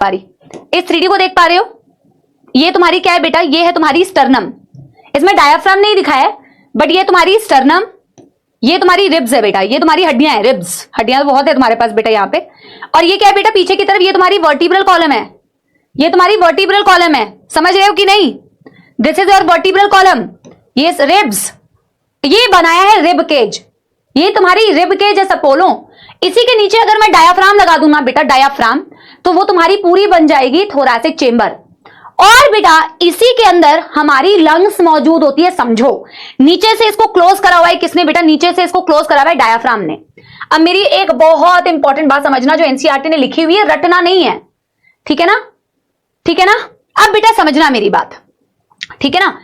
पारी। इस 3D को देख पा रहे हो? ये तुम्हारी क्या है बेटा? ये है तुम्हारी स्टर्नम। इसमें डायाफ्राम नहीं दिखाया है, बट ये तुम्हारी स्टर्नम, ये तुम्हारी रिब्स है बेटा, ये तुम्हारी हड्डियां हैं, रिब्स, हड्डियां तो बहुत है तुम्हारे पास बेटा यहाँ पे। और ये क्या है बेटा? पीछे की तरफ ये तुम्हारी वर्टिब्रल कॉलम है, ये तुम्हारी वर्टिब्रल कॉलम है, समझ रहे हो कि नहीं? This is your vertebral column, ये रिब्स, ये बनाया है रिब केज, ये तुम्हारी रिब केज है सपोलो। इसी के नीचे अगर मैं डायाफ्राम लगा दूं ना बेटा, डायाफ्राम, तो वो तुम्हारी पूरी बन जाएगी थोरैसिक चेंबर। और बेटा इसी के अंदर हमारी लंग्स मौजूद होती है, समझो। नीचे से इसको क्लोज करा हुआ है किसने बेटा? नीचे से इसको क्लोज करा हुआ है डायाफ्राम ने। अब मेरी एक बहुत इंपॉर्टेंट बात समझना, जो एनसीईआरटी ने लिखी हुई है, रटना नहीं है, ठीक है ना? ठीक है ना? अब बेटा समझना मेरी बात, ठीक है ना?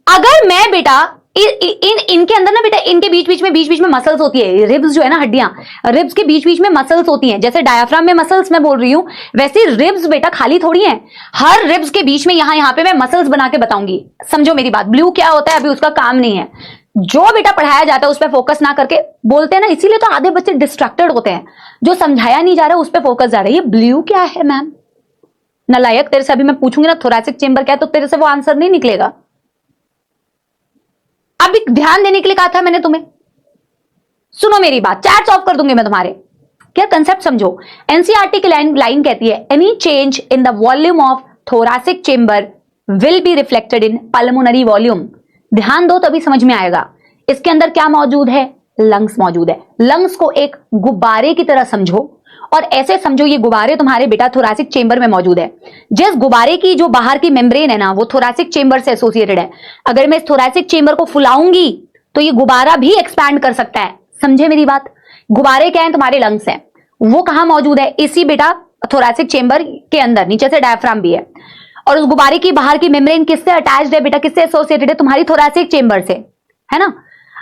अगर मैं बेटा इनके अंदर ना बेटा, इनके बीच बीच में मसल्स होती है, रिब्स जो है ना, हड्डियां, रिब्स के बीच में मसल्स होती हैं। जैसे डायाफ्राम में मसल्स मैं बोल रही हूं, वैसे रिब्स बेटा खाली थोड़ी हैं, हर रिब्स के बीच में यहां पे मैं मसल्स बना के बताऊंगी, समझो मेरी बात। ब्लू क्या होता है अभी उसका काम नहीं है, जो बेटा पढ़ाया जाता है उस पर फोकस ना करके बोलते हैं ना, इसीलिए तो आधे बच्चे डिस्ट्रैक्टेड होते हैं, जो समझाया नहीं जा रहा उस पर फोकस जा रहा है। ये ब्लू क्या है मैम? नालायक, तेरे से अभी मैं पूछूंगी ना थोरैसिक चेंबर क्या है, तो तेरे से वो आंसर नहीं निकलेगा। अभी ध्यान देने के लिए कहा था मैंने तुम्हें, सुनो मेरी बात, चैट्स ऑफ कर दूंगी मैं तुम्हारे। क्या कंसेप्ट समझो। एनसीईआरटी की लाइन कहती है, any change in the volume of thoracic chamber will be reflected in pulmonary volume. ध्यान दो तभी समझ में आएगा। इसके अंदर क्या मौजूद है? लंग्स मौजूद है। लंग्स को एक गुब्बारे की तरह समझो, और ऐसे समझो ये गुब्बारे तुम्हारे बेटा थोरैसिक चेंबर में मौजूद है। जिस गुब्बारे की जो बाहर की मेम्ब्रेन है ना, वो थोरैसिक चेंबर से एसोसिएटेड है। अगर मैं इस थोरैसिक चेंबर को फुलाऊंगी तो ये गुब्बारा भी एक्सपैंड कर सकता है, समझे मेरी बात? गुब्बारे क्या है? तुम्हारे लंग्स हैं। वो कहां मौजूद है? इसी बेटा थोरैसिक चेंबर के अंदर, नीचे से डायफ्राम भी है। और उस गुब्बारे की बाहर की मेम्ब्रेन किससे अटैच्ड है बेटा? किससे एसोसिएटेड है? तुम्हारी थोरैसिक चेंबर से, है ना?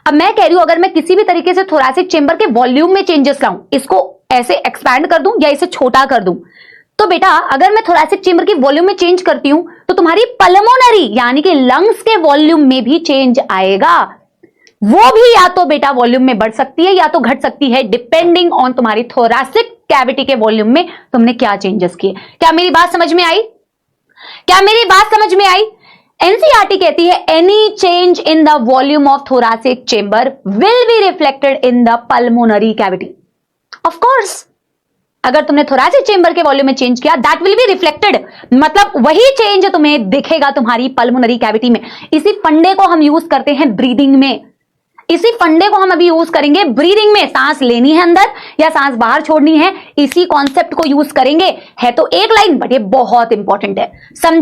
अब मैं कह रही हूं, अगर मैं किसी भी तरीके से थोरैसिक चेंबर के वॉल्यूम में चेंजेस लाऊं, इसको ऐसे एक्सपैंड कर दूं या इसे छोटा कर दूं, तो बेटा अगर मैं थोरैसिक चेंबर की वॉल्यूम में चेंज करती हूं तो तुम्हारी पल्मोनरी यानी कि लंग्स के वॉल्यूम में भी चेंज आएगा। वो भी या तो बेटा वॉल्यूम में बढ़ सकती है या तो घट सकती है, डिपेंडिंग ऑन तुम्हारी थोरैसिक कैविटी के वॉल्यूम में तुमने क्या चेंजेस किए। क्या मेरी बात समझ में आई? क्या मेरी बात समझ में आई? एनसीईआरटी कहती है, any change in the volume of thoracic chamber will be reflected in the pulmonary cavity. Of course, अगर तुमने थोरैसिक चेंबर के वॉल्यूम में चेंज किया, दैट विल बी रिफ्लेक्टेड, मतलब वही चेंज तुम्हें दिखेगा तुम्हारी पल्मोनरी कैविटी में। इसी फंडे को हम यूज करते हैं ब्रीदिंग में, इसी फंडे को हम अभी यूज करेंगे ब्रीदिंग में। सांस लेनी है अंदर या सांस बाहर छोड़नी है, इसी कॉन्सेप्ट को यूज करेंगे। है तो एक लाइन, बट ये बहुत इंपॉर्टेंट है, समझे?